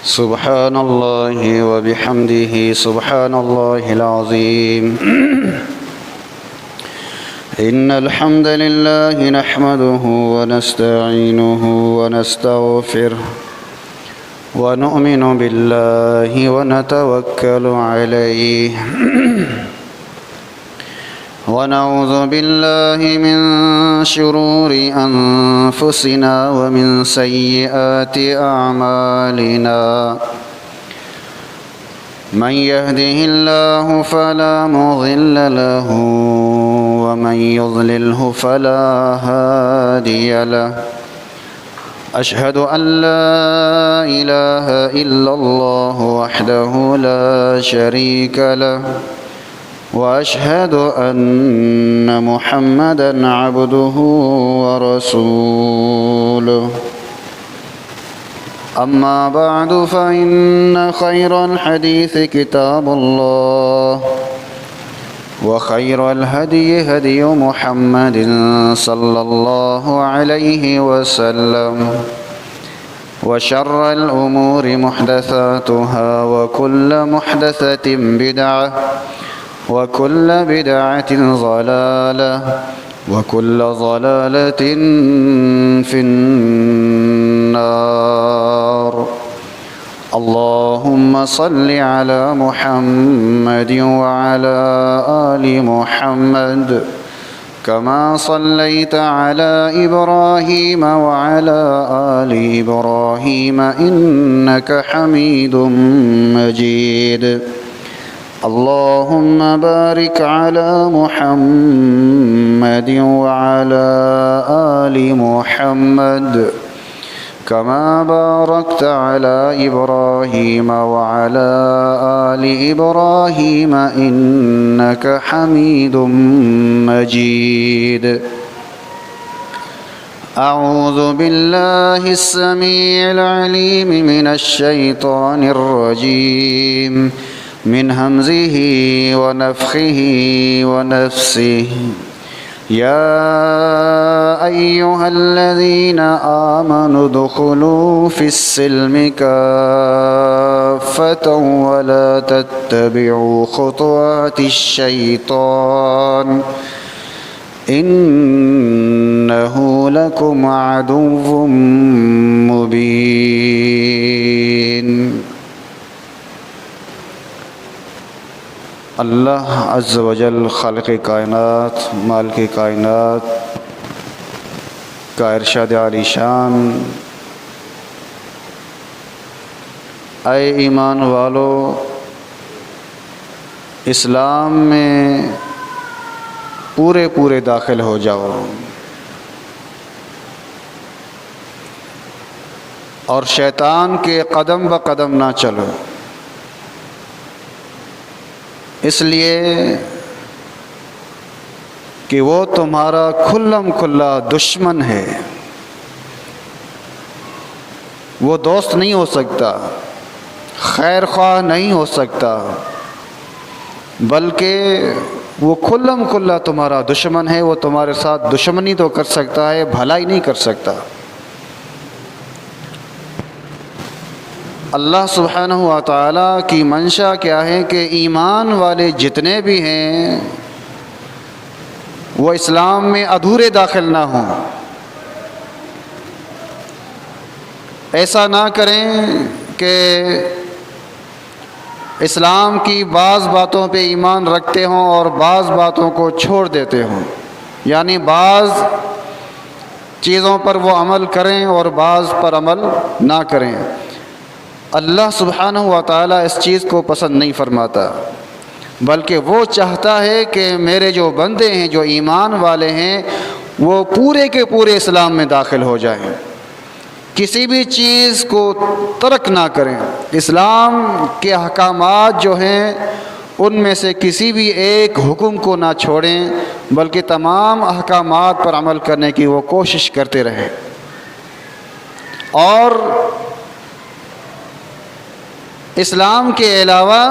سبحان الله وبحمده سبحان الله العظيم إن الحمد لله نحمده ونستعينه ونستغفره ونؤمن بالله ونتوكل عليه ونعوذ بالله من شرور أنفسنا ومن سيئات أعمالنا من يهده الله فلا مضل له ومن يضلله فلا هادي له أشهد أن لا إله إلا الله وحده لا شريك له وأشهد أن محمدًا عبده ورسوله أما بعد فإن خير الحديث كتاب الله وخير الهدي هدي محمد صلى الله عليه وسلم وشر الأمور محدثاتها وكل محدثة بدعة وكل بدعة ضلالة وكل ضلالة في النار اللهم صل على محمد وعلى آل محمد كما صليت على إبراهيم وعلى آل إبراهيم إنك حميد مجيد اللهم بارك على محمد وعلى آل محمد كما باركت على إبراهيم وعلى آل إبراهيم إنك حميد مجيد أعوذ بالله السميع العليم من الشيطان الرجيم من همزه ونفخه ونفسه يا أيها الذين آمنوا ادخلوا في السلم كافة ولا تتبعوا خطوات الشيطان إنه لكم عدو مبين اللہ عز و جل خالق کائنات مالک کائنات کا ارشاد عالی شان اے ایمان والو اسلام میں پورے داخل ہو جاؤ اور شیطان کے قدم بقدم نہ چلو اس لیے کہ وہ تمہارا کھلم کھلا دشمن ہے، وہ دوست نہیں ہو سکتا، خیر خواہ نہیں ہو سکتا، بلکہ وہ کھلم کھلا تمہارا دشمن ہے۔ وہ تمہارے ساتھ دشمنی تو کر سکتا ہے، بھلائی نہیں کر سکتا۔ اللہ سبحانہ و تعالیٰ کی منشا کیا ہے کہ ایمان والے جتنے بھی ہیں وہ اسلام میں ادھورے داخل نہ ہوں، ایسا نہ کریں کہ اسلام کی بعض باتوں پہ ایمان رکھتے ہوں اور بعض باتوں کو چھوڑ دیتے ہوں، یعنی بعض چیزوں پر وہ عمل کریں اور بعض پر عمل نہ کریں۔ اللہ سبحانہ و تعالیٰ اس چیز کو پسند نہیں فرماتا، بلکہ وہ چاہتا ہے کہ میرے جو بندے ہیں، جو ایمان والے ہیں، وہ پورے کے پورے اسلام میں داخل ہو جائیں، کسی بھی چیز کو ترک نہ کریں۔ اسلام کے احکامات جو ہیں ان میں سے کسی بھی ایک حکم کو نہ چھوڑیں، بلکہ تمام احکامات پر عمل کرنے کی وہ کوشش کرتے رہیں، اور اسلام کے علاوہ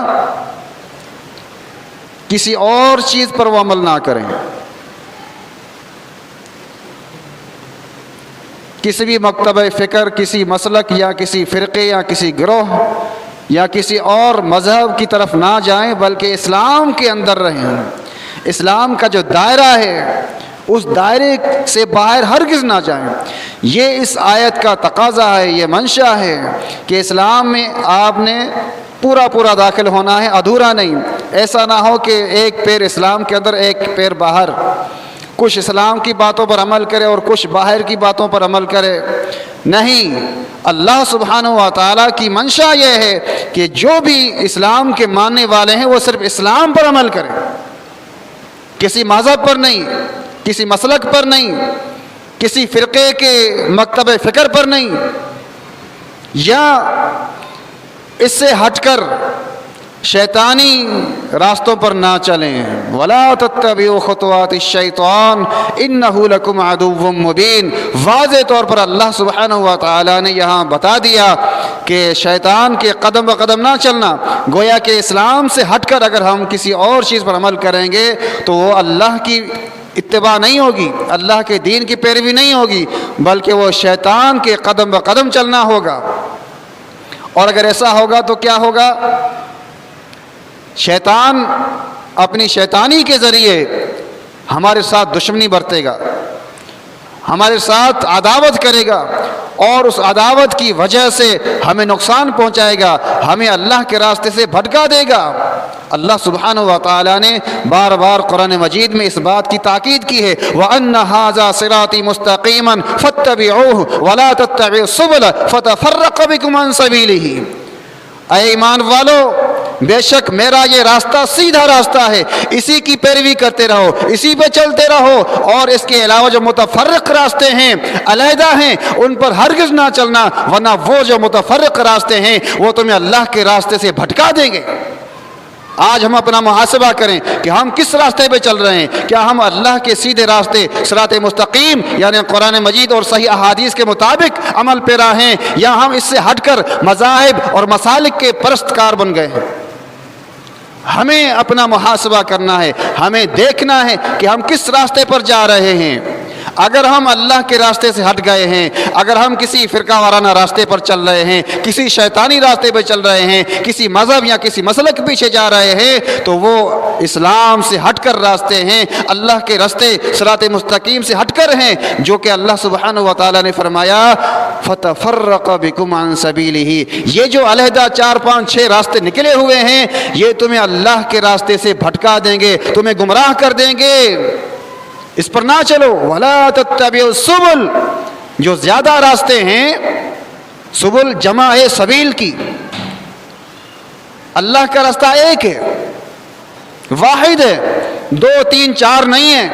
کسی اور چیز پر وہ عمل نہ کریں۔ किसी भी मकतब फ़िक्र, किसी मसलक या किसी फ़िरक़े या किसी गिरोह या किसी और मज़हब की तरफ ना जाएं, बल्कि इस्लाम के अंदर रहें। इस्लाम का जो दायरा है उस दायरे से बाहर हरगिज़ ना जाएं। ये इस आयत का तकाज़ा है, ये मंशा है कि इस्लाम में आपने पूरा पूरा दाखिल होना है, अधूरा नहीं। ऐसा ना हो कि एक पैर इस्लाम के अंदर एक पैर बाहर, कुछ इस्लाम की बातों पर अमल करे और कुछ बाहर की बातों पर अमल करे। नहीं, अल्लाह सुब्हानहू व तआला की मंशा ये है कि जो भी इस्लाम के मानने वाले हैं वो सिर्फ इस्लाम पर अमल करें, किसी मज़हब पर नहीं, किसी मसलक पर नहीं, किसी फ़िरक़े के मकतब फ़िक्र पर नहीं, या इससे हटकर शैतानी रास्तों पर ना चलें। वला तत्तबिउ खुतवातिश शैतान इन्नहु लकुम अदुव्वुम मुबीन। वाज़े तौर पर अल्लाह सुब्हानहू व तआला ने यहाँ बता दिया कि शैतान के कदम ब कदम ना चलना। गोया कि इस्लाम से हटकर अगर हम किसी और चीज़ पर अमल करेंगे तो वो अल्लाह की इत्तिबा नहीं होगी, अल्लाह के दीन की पैरवी नहीं होगी, बल्कि वो शैतान के कदम ब कदम चलना होगा। और अगर ऐसा होगा तो क्या होगा? शैतान अपनी शैतानी के ज़रिए हमारे साथ दुश्मनी बरतेगा, हमारे साथ अदावत करेगा और उस अदावत की वजह से हमें नुकसान पहुंचाएगा, हमें अल्लाह के रास्ते से भटका देगा। अल्लाह सुब्हानहू व तआला ने बार बार कुरान मजीद में इस बात की ताकीद की है, व अन्ना हाज़ा सिराती मुस्तक़ीमन फत्तबिऊहु वला तत्तबिउ सुबुल फतफ़र्रक़ बिकुम अन सबीलिही। ऐ ईमान वालो, बेशक मेरा ये रास्ता सीधा रास्ता है, इसी की पैरवी करते रहो, इसी पे चलते रहो, और इसके अलावा जो मुतफर्रिक रास्ते हैं, अलहदा हैं, उन पर हरगिज़ ना चलना, वरना वो जो मुतफर्रिक रास्ते हैं वो तुम्हें अल्लाह के रास्ते से भटका देंगे। आज हम अपना मुहासबा करें कि हम किस रास्ते पे चल रहे हैं। क्या हम अल्लाह के सीधे रास्ते सिराते मुस्तकीम यानी कुरान मजीद और सही अहादीस के मुताबिक अमल पेरा हैं, या हम इससे हटकर मज़ाहिब और मसालिक के परस्तकार बन गए हैं? हमें अपना मुहासबा करना है, हमें देखना है कि हम किस रास्ते पर जा रहे हैं। अगर हम अल्लाह के रास्ते से हट गए हैं, अगर हम किसी फ़िरका वाराना रास्ते पर चल रहे हैं, किसी शैतानी रास्ते पर चल रहे हैं, किसी मज़हब या किसी मसलक के पीछे जा रहे हैं, तो वो इस्लाम से हटकर रास्ते हैं, अल्लाह के रास्ते सिराते मुस्तकीम से हटकर हैं, जो कि अल्लाह सुब्हानहू व तआला ने फरमाया फतफ़र्रक़ बिकुम अन सबीलिही। ये जो अलहदा 4, 5, 6 रास्ते निकले हुए हैं, ये तुम्हें अल्लाह के रास्ते से भटका देंगे, तुम्हें गुमराह कर देंगे। इस पर ना चलो। वला तत्तबिउ सुबुल, जो ज्यादा रास्ते हैं, सुबुल जमा है सबील की। अल्लाह का रास्ता एक है, वाहिद है, 2, 3, 4 नहीं है,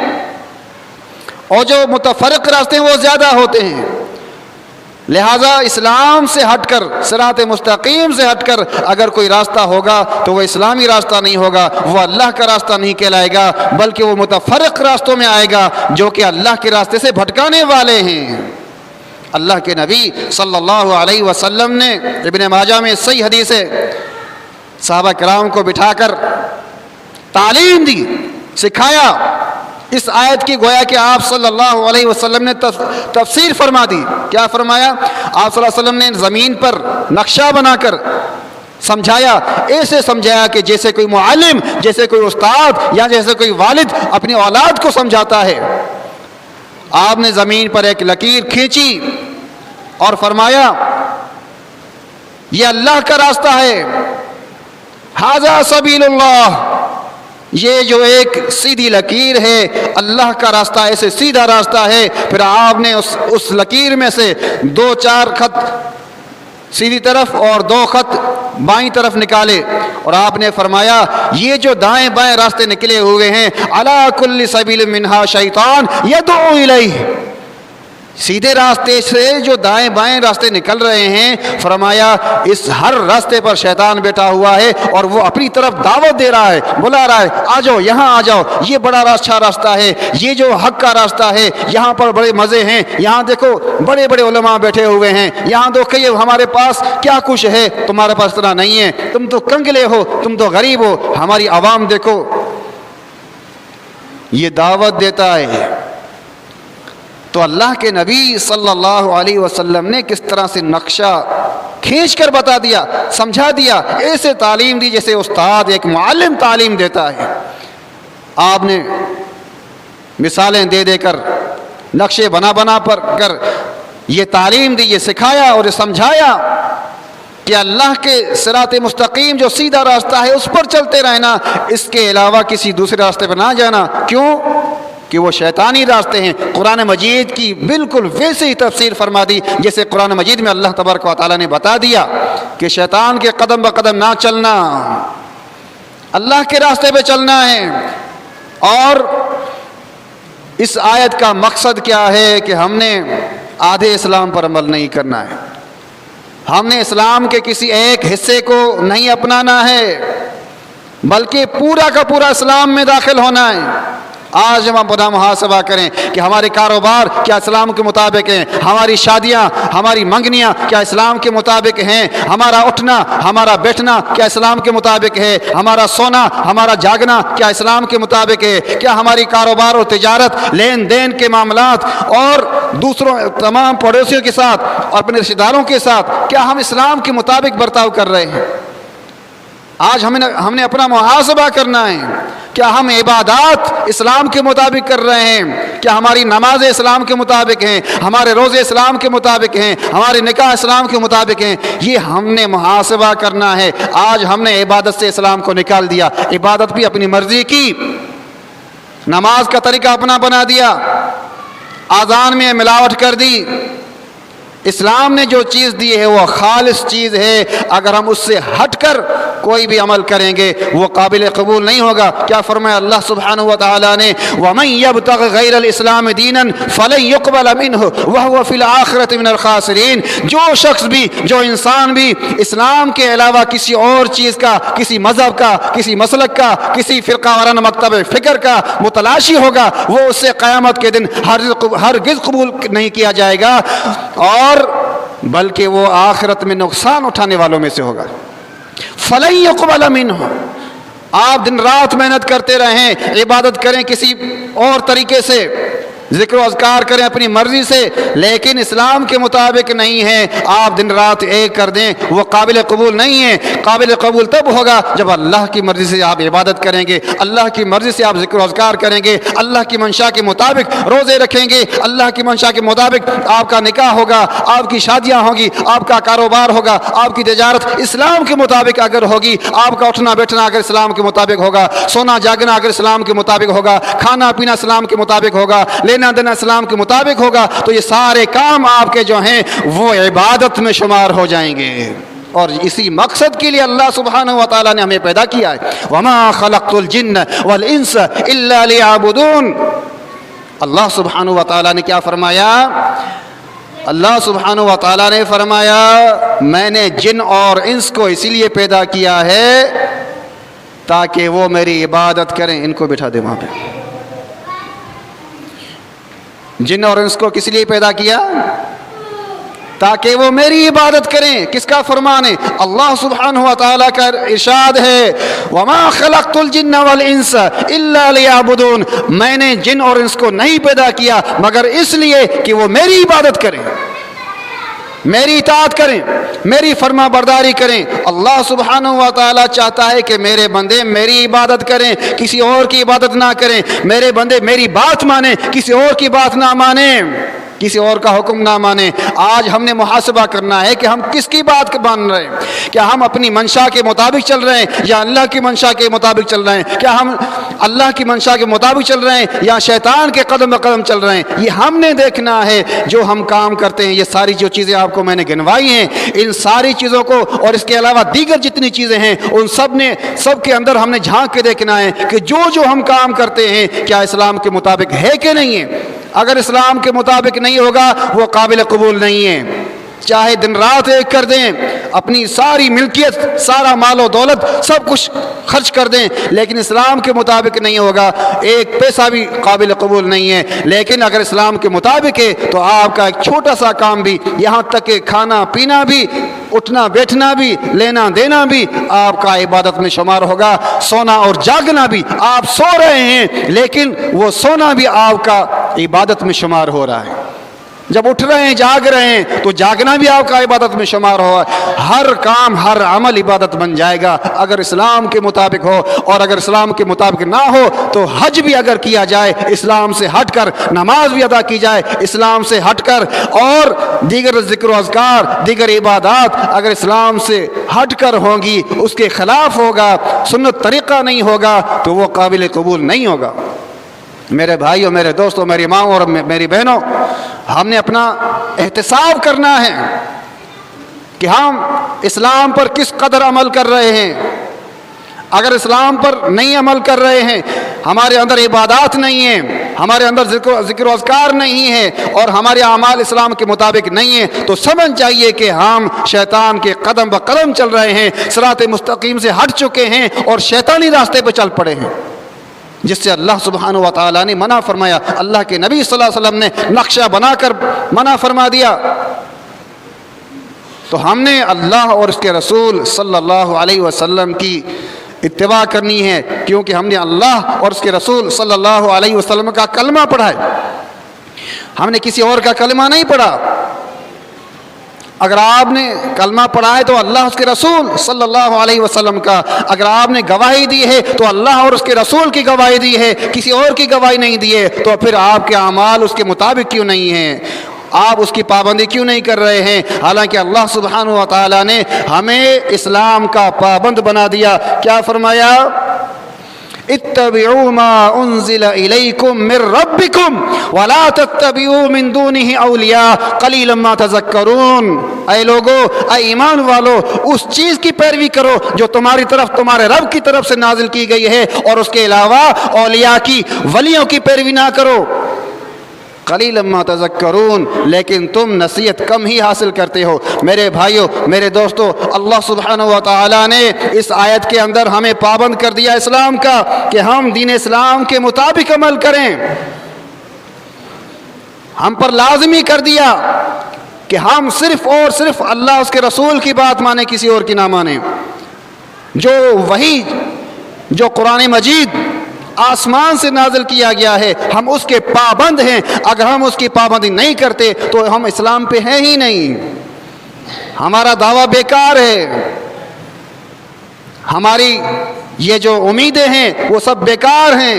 और जो मुतफर्रिक रास्ते हैं वो ज्यादा होते हैं। लिहाजा इस्लाम से हटकर, सिराते मुस्तकीम से हटकर अगर कोई रास्ता होगा तो वह इस्लामी रास्ता नहीं होगा, वह अल्लाह का रास्ता नहीं कहलाएगा, बल्कि वो मुतफर्रिक रास्तों में आएगा जो कि अल्लाह के रास्ते से भटकाने वाले हैं। अल्लाह के नबी सल्लल्लाहु अलैहि वसल्लम ने इब्न माजा में सही हदीस है, सहाबा किराम को बिठाकर तालीम दी, सिखाया। इस आयत की गोया कि आप सल्लल्लाहु अलैहि वसल्लम ने तफसीर फरमा दी। क्या फरमाया? आप सल्लल्लाहु अलैहि वसल्लम ने ज़मीन पर नक्शा बनाकर समझाया, ऐसे समझाया कि जैसे कोई मुअल्लिम, जैसे कोई उस्ताद या जैसे कोई वालिद अपनी औलाद को समझाता है। आपने ज़मीन पर एक लकीर खींची और फरमाया, ये अल्लाह का रास्ता है, हाज़ा सबीलुल्लाह, ये जो एक सीधी लकीर है, अल्लाह का रास्ता ऐसे सीधा रास्ता है। फिर आपने उस लकीर में से 2-4 खत सीधी तरफ और 2 खत बाईं तरफ निकाले, और आपने फरमाया ये जो दाएं बाएं रास्ते निकले हुए हैं, अला कुल्ली सबील मिनहा शैतान यदउ इलैहि, सीधे रास्ते से जो दाएं बाएं रास्ते निकल रहे हैं, फरमाया इस हर रास्ते पर शैतान बैठा हुआ है और वो अपनी तरफ दावत दे रहा है, बुला रहा है, आ जाओ, यहाँ आ जाओ, ये बड़ा अच्छा रास्ता है, ये जो हक का रास्ता है, यहाँ पर बड़े मज़े हैं, यहाँ देखो बड़े बड़े उलमा बैठे हुए हैं, यहाँ देखो ये हमारे पास क्या कुछ है, तुम्हारे पास इतना नहीं है, तुम तो कंगले हो, तुम तो गरीब हो, हमारी आवाम देखो। ये दावत देता है। تو اللہ کے نبی صلی اللہ علیہ وسلم نے کس طرح سے نقشہ کھینچ کر بتا دیا، سمجھا دیا، ایسے تعلیم دی جیسے استاد ایک معلم تعلیم دیتا ہے۔ آپ نے مثالیں دے دے کر، نقشے بنا بنا کر یہ تعلیم دی، یہ سکھایا اور یہ سمجھایا کہ اللہ کے صراط مستقیم جو سیدھا راستہ ہے اس پر چلتے رہنا، اس کے علاوہ کسی دوسرے راستے پر نہ جانا۔ کیوں؟ کہ وہ شیطانی راستے ہیں۔ قرآن مجید کی بالکل ویسے ہی تفسیر فرما دی جیسے قرآن مجید میں اللہ تبارک و تعالیٰ نے بتا دیا کہ شیطان کے قدم بقدم نہ چلنا، اللہ کے راستے پہ چلنا ہے۔ اور اس آیت کا مقصد کیا ہے کہ ہم نے آدھے اسلام پر عمل نہیں کرنا ہے، ہم نے اسلام کے کسی ایک حصے کو نہیں اپنانا ہے، بلکہ پورا کا پورا اسلام میں داخل ہونا ہے۔ آج ہم اپنا محاسبہ کریں کہ ہمارے کاروبار کیا اسلام کے مطابق ہیں، ہماری شادیاں، ہماری منگنیاں کیا اسلام کے مطابق ہیں، ہمارا اٹھنا، ہمارا بیٹھنا کیا اسلام کے مطابق ہے، ہمارا سونا، ہمارا جاگنا کیا اسلام کے مطابق ہے، کیا ہماری کاروبار اور تجارت، لین دین کے معاملات اور دوسروں تمام پڑوسیوں کے ساتھ اور اپنے رشتہ داروں کے ساتھ کیا ہم اسلام کے مطابق برتاؤ کر رہے ہیں۔ آج ہم نے اپنا محاسبہ کرنا ہے، کیا ہم عبادات اسلام کے مطابق کر رہے ہیں، کیا ہماری نمازیں اسلام کے مطابق ہیں، ہمارے روزے اسلام کے مطابق ہیں، ہمارے نکاح اسلام کے مطابق ہیں، یہ ہم نے محاسبہ کرنا ہے۔ آج ہم نے عبادت سے اسلام کو نکال دیا، عبادت بھی اپنی مرضی کی، نماز کا طریقہ اپنا بنا دیا، اذان میں ملاوٹ کر دی۔ اسلام نے جو چیز دی ہے وہ خالص چیز ہے، اگر ہم اس سے ہٹ کر کوئی بھی عمل کریں گے وہ قابل قبول نہیں ہوگا۔ کیا فرمایا اللہ سبحانہ و تعالیٰ نے، وَمَن يَبْتَغِ غَيْرَ الْإِسْلَامِ دِينًا فَلَن يُقْبَلَ مِنْهُ وَهُوَ فِي الْآخِرَةِ مِنَ الْخَاسِرِينَ۔ جو شخص بھی، جو انسان بھی اسلام کے علاوہ کسی اور چیز کا، کسی مذہب کا، کسی مسلک کا، کسی فرقہ وارانہ مکتب فکر کا متلاشی ہوگا، وہ اس سے قیامت کے دن ہرگز قبول نہیں کیا جائے گا، اور بلکہ وہ آخرت میں نقصان اٹھانے والوں میں سے ہوگا۔ فَلَن يُقْبَلَ مِنْهُ۔ آپ دن رات محنت کرتے رہیں، عبادت کریں کسی اور طریقے سے، ذکر و اذکار کریں اپنی مرضی سے، لیکن اسلام کے مطابق نہیں ہے، آپ دن رات ایک کر دیں، وہ قابل قبول نہیں ہے۔ قابل قبول تب ہوگا جب اللہ کی مرضی سے آپ عبادت کریں گے، اللہ کی مرضی سے آپ ذکر و اذکار کریں گے، اللہ کی منشا کے مطابق روزے رکھیں گے، اللہ کی منشا کے مطابق آپ کا نکاح ہوگا، آپ کی شادیاں ہوں گی، آپ کا کاروبار ہوگا، آپ کی تجارت اسلام کے مطابق اگر ہوگی، آپ کا اٹھنا بیٹھنا اگر اسلام کے مطابق ہوگا، سونا جاگنا اگر اسلام کے مطابق ہوگا، کھانا پینا اسلام کے مطابق ہوگا، لینا دینا اسلام کے مطابق ہوگا، تو یہ سارے کام آپ کے جو ہیں وہ عبادت میں شمار ہو جائیں گے۔ اور اسی مقصد کے لیے اللہ سبحانہ و تعالیٰ نے ہمیں پیدا کیا ہے۔ وَمَا خَلَقْتُ الْجِنَّ وَالْإِنسَ إِلَّا لِيَعْبُدُونَ۔ اللہ سبحانہ و تعالیٰ نے کیا فرمایا؟ اللہ سبحانہ و تعالیٰ نے فرمایا میں نے جن اور انس کو اسی لیے پیدا کیا ہے تاکہ وہ میری عبادت کریں۔ ان کو بٹھا دے وہاں پہ۔ جن اور انس کو کس لیے پیدا کیا؟ تاکہ وہ میری عبادت کریں۔ کس کا فرمان ہے؟ اللہ سبحانہ و تعالیٰ کا ارشاد ہے وَمَا خَلَقْتُ الْجِنَّ وَالْإِنسَ إِلَّا لِيَعْبُدُونَ۔ میں نے جن اور انس کو نہیں پیدا کیا مگر اس لیے کہ وہ میری عبادت کریں، میری اطاعت کریں، میری فرما برداری کریں۔ اللہ سبحانہ و تعالیٰ چاہتا ہے کہ میرے بندے میری عبادت کریں، کسی اور کی عبادت نہ کریں، میرے بندے میری بات مانیں، کسی اور کی بات نہ مانیں، کسی اور کا حکم نہ مانیں۔ آج ہم نے محاسبہ کرنا ہے کہ ہم کس کی بات مان رہے ہیں، کیا ہم اپنی منشا کے مطابق چل رہے ہیں یا اللہ کی منشا کے مطابق چل رہے ہیں، کیا ہم اللہ کی منشا کے مطابق چل رہے ہیں یا شیطان کے قدم بقدم چل رہے ہیں۔ یہ ہم نے دیکھنا ہے۔ جو ہم کام کرتے ہیں، یہ ساری جو چیزیں آپ کو میں نے گنوائی ہیں، ان ساری چیزوں کو اور اس کے علاوہ دیگر جتنی چیزیں ہیں ان سب کے اندر ہم نے جھانک کے دیکھنا ہے کہ جو ہم کام کرتے ہیں کیا اسلام کے مطابق ہے کہ نہیں ہے۔ اگر اسلام کے مطابق نہیں ہوگا وہ قابل قبول نہیں ہے۔ چاہے دن رات ایک کر دیں، اپنی ساری ملکیت، سارا مال و دولت سب کچھ خرچ کر دیں، لیکن اسلام کے مطابق نہیں ہوگا، ایک پیسہ بھی قابل قبول نہیں ہے۔ لیکن اگر اسلام کے مطابق ہے تو آپ کا ایک چھوٹا سا کام بھی، یہاں تک کہ کھانا پینا بھی، اٹھنا بیٹھنا بھی، لینا دینا بھی آپ کا عبادت میں شمار ہوگا۔ سونا اور جاگنا بھی، آپ سو رہے ہیں لیکن وہ سونا بھی آپ کا عبادت میں شمار ہو رہا ہے۔ जब उठ रहे हैं, जाग रहे हैं, तो जागना भी आपका इबादत में शुमार हो। हर काम, हर अमल इबादत बन जाएगा अगर इस्लाम के मुताबिक हो। और अगर इस्लाम के मुताबिक ना हो तो हज भी अगर किया जाए इस्लाम से हटकर, नमाज भी अदा की जाए इस्लाम से हटकर, और दीगर ज़िक्र अज़कार, दीगर इबादत अगर इस्लाम से हटकर होंगी, उसके खिलाफ होगा, सुन्नत तरीक़ा नहीं होगा, तो वो काबिल कबूल नहीं होगा। मेरे भाइयों, मेरे दोस्तों, मेरी माँ और मेरी बहनों, हमने अपना एहतिसाब करना है कि हम इस्लाम पर किस कदर अमल कर रहे हैं। अगर इस्लाम पर नहीं अमल कर रहे हैं, हमारे अंदर इबादत नहीं है, हमारे अंदर ज़िक्र अज़कार नहीं है, और हमारे अमाल इस्लाम के मुताबिक नहीं है, तो समझ जाइए कि हम शैतान के कदम ब कदम चल रहे हैं, सिरात मुस्तकीम से हट चुके हैं और शैतानी रास्ते पर चल पड़े हैं, जिससे अल्लाह सुब्हानहू व तआला ने मना फरमाया। अल्लाह के नबी सल्लल्लाहु अलैहि वसल्लम ने नक्शा बनाकर मना फरमा दिया। तो हमने अल्लाह और उसके रसूल सल्लल्लाहु अलैहि वसल्लम की इत्तिबा करनी है, क्योंकि हमने अल्लाह और उसके रसूल सल्लल्लाहु अलैहि वसल्लम का कलमा पढ़ा है, हमने किसी और का कलमा नहीं पढ़ा। अगर आपने कलमा पढ़ा है तो अल्लाह उसके रसूल सल्लल्लाहु अलैहि वसल्लम का, अगर आपने गवाही दी है तो अल्लाह और उसके रसूल की गवाही दी है, किसी और की गवाही नहीं दी है, तो फिर आपके अमाल उसके मुताबिक क्यों नहीं हैं, आप उसकी पाबंदी क्यों नहीं कर रहे हैं। हालांकि अल्लाह सुब्हानहू व तआला ने हमें इस्लाम का पाबंद बना दिया। क्या फरमाया? इत्तबिऊ मा उन्ज़िला इलैकुम मिर रब्बिकुम वला तत्तबिऊ मिन दूनिही औलिया क़लीलन मा तज़क्करून। ऐ लोगो, ऐ ईमान वालो, उस चीज़ की पैरवी करो जो तुम्हारी तरफ, तुम्हारे रब की तरफ से नाजिल की गई है, और उसके अलावा औलिया की, वलियों की पैरवी ना करो। क़लीलन मा तज़क्करून, लेकिन तुम नसीहत कम ही हासिल करते हो। मेरे भाइयों, मेरे दोस्तों, अल्लाह सुब्हानहू व तआला ने इस आयत के अंदर हमें पाबंद कर दिया इस्लाम का कि हम दीन इस्लाम के मुताबिक अमल करें। हम पर लाज़मी कर दिया कि हम सिर्फ और सिर्फ अल्लाह उसके रसूल की बात माने, किसी और की ना माने। जो वही, जो कुरान मजीद आसमान से नाजिल किया गया है, हम उसके पाबंद हैं। अगर हम उसकी पाबंदी नहीं करते तो हम इस्लाम पे हैं ही नहीं, हमारा दावा बेकार है, हमारी ये जो उम्मीदें हैं वो सब बेकार हैं।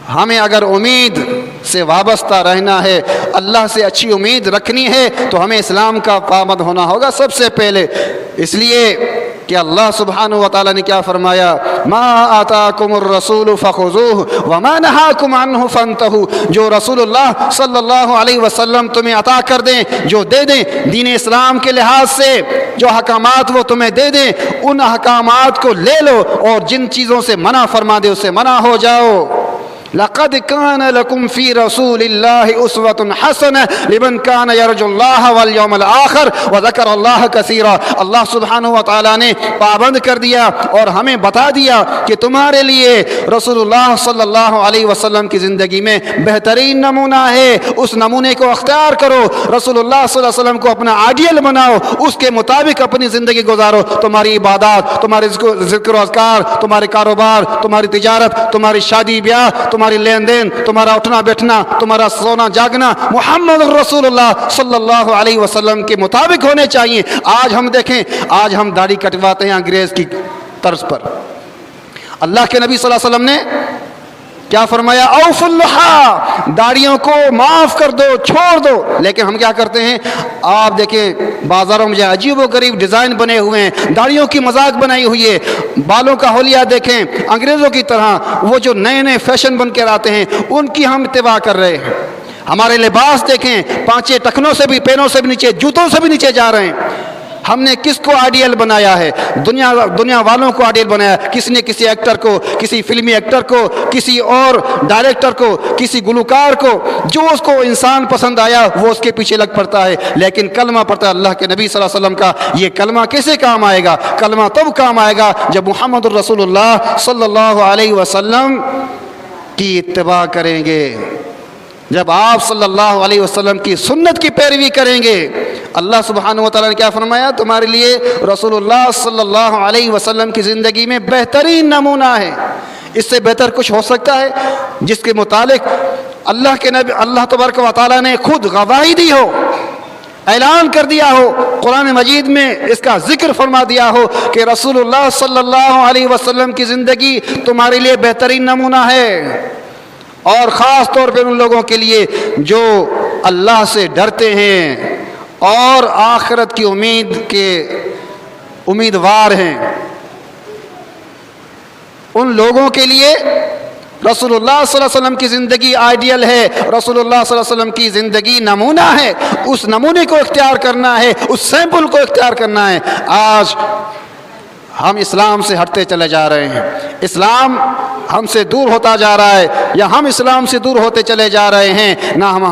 हमें अगर उम्मीद से वाबस्ता रहना है, अल्लाह से अच्छी उम्मीद रखनी है, तो हमें इस्लाम का पाबंद होना होगा सबसे पहले। इसलिए कि अल्लाह सुब्हानहू व तआला ने क्या फरमाया? मा आताकुमुर रसूलु फखुज़ूहु व मा नहाकुम अन्हु फंतहू। जो रसूलुल्लाह सल्लल्लाहु अलैहि वसल्लम तुम्हें अता कर दें, जो दे दें दीन इस्लाम के लिहाज से, जो अहकामात वो तुम्हें दे दें, उन अहकामात को ले लो, और जिन चीज़ों से मना फरमा दे उससे मना हो जाओ। लक़द कान लकुम फ़ी रसूलिल्लाहि उस्वतुन हसना लिमन कान यरजुल्लाह वल यौमल आखिर व ज़करल्लाह कसीरा। अल्लाह सुब्हानहू व तआला ने पाबंद कर दिया और हमें बता दिया कि तुम्हारे लिए रसूलुल्लाह सल्लल्लाहु अलैहि वसल्लम की ज़िंदगी में बेहतरीन नमूना है। उस नमूने को अख्तियार करो, रसूलुल्लाह सल्लल्लाहु अलैहि वसल्लम को अपना आइडियल बनाओ, उसके मुताबिक अपनी ज़िंदगी गुजारो। तुम्हारी इबादत, तुम्हारे ज़िक्र अज़कार, तुम्हारे कारोबार, तुम्हारी तिजारत, तुम्हारी शादी ब्याह, तुम्हारी लेन देन, तुम्हारा उठना बैठना, तुम्हारा सोना जागना मुहम्मद रसूलुल्लाह सल्लल्लाहु अलैहि वसल्लम के मुताबिक होने चाहिए। आज हम देखें, आज हम दाढ़ी कटवाते हैं अंग्रेज की तर्ज पर। अल्लाह के नबी सल्लल्लाहु अलैहि वसल्लम ने क्या फरमाया? औफुल लहा, दाढ़ियों को माफ़ कर दो, छोड़ दो। लेकिन हम क्या करते हैं? आप देखें बाज़ारों में अजीब व गरीब डिज़ाइन बने हुए हैं, दाढ़ियों की मजाक बनाई हुई है, बालों का होलिया देखें अंग्रेज़ों की तरह, वो जो नए नए फैशन बन कर आते हैं उनकी हम इत्तिबा कर रहे हैं। हमारे लिबास देखें, पांचे टखनों से भी, पैरों से भी नीचे, जूतों से भी नीचे जा रहे हैं। हमने किसको आइडियल बनाया है? दुनिया वालों को आइडियल बनाया। किसी ने किसी एक्टर को, किसी फिल्मी एक्टर को, किसी और डायरेक्टर को, किसी गुलकार को, जो उसको इंसान पसंद आया वो उसके पीछे लग पड़ता है। लेकिन कलमा पढ़ता है अल्लाह के नबी सल्लल्लाहु अलैहि वसल्लम का, ये कलमा कैसे काम आएगा? कलमा तब काम आएगा जब मुहम्मद रसूलुल्लाह सल्लल्लाहु अलैहि वसल्लम की इत्तिबा करेंगे, जब आप सल्लल्लाहु अलैहि वसल्लम की सुन्नत की पैरवी करेंगे। अल्लाह सुब्हानहू व तआला ने क्या फरमाया? तुम्हारे लिए रसूलुल्लाह सल्लल्लाहु अलैहि वसल्लम की ज़िंदगी में बेहतरीन नमूना है। इससे बेहतर कुछ हो सकता है जिसके मुतालिक अल्लाह के नबी अल्लाह तबारक व तआला ने खुद गवाही दी हो, ऐलान कर दिया हो, कुरान मजीद में इसका जिक्र फरमा दिया हो कि रसूलुल्लाह सल्लल्लाहु अलैहि वसल्लम की ज़िंदगी तुम्हारे लिए बेहतरीन नमूना है, और ख़ास तौर पर उन लोगों के लिए जो अल्लाह से डरते हैं और आखिरत की उम्मीद के उम्मीदवार हैं। उन लोगों के लिए रसूलुल्लाह सल्लल्लाहु अलैहि वसल्लम की ज़िंदगी आइडियल है, रसूलुल्लाह सल्लल्लाहु अलैहि वसल्लम की ज़िंदगी नमूना है। उस नमूने को इख्तियार करना है, उस सैंपल को इख्तियार करना है। आज हम इस्लाम से हटते चले जा रहे हैं, इस्लाम हमसे दूर होता जा रहा है, या हम इस्लाम से दूर होते चले जा रहे हैं। ना हम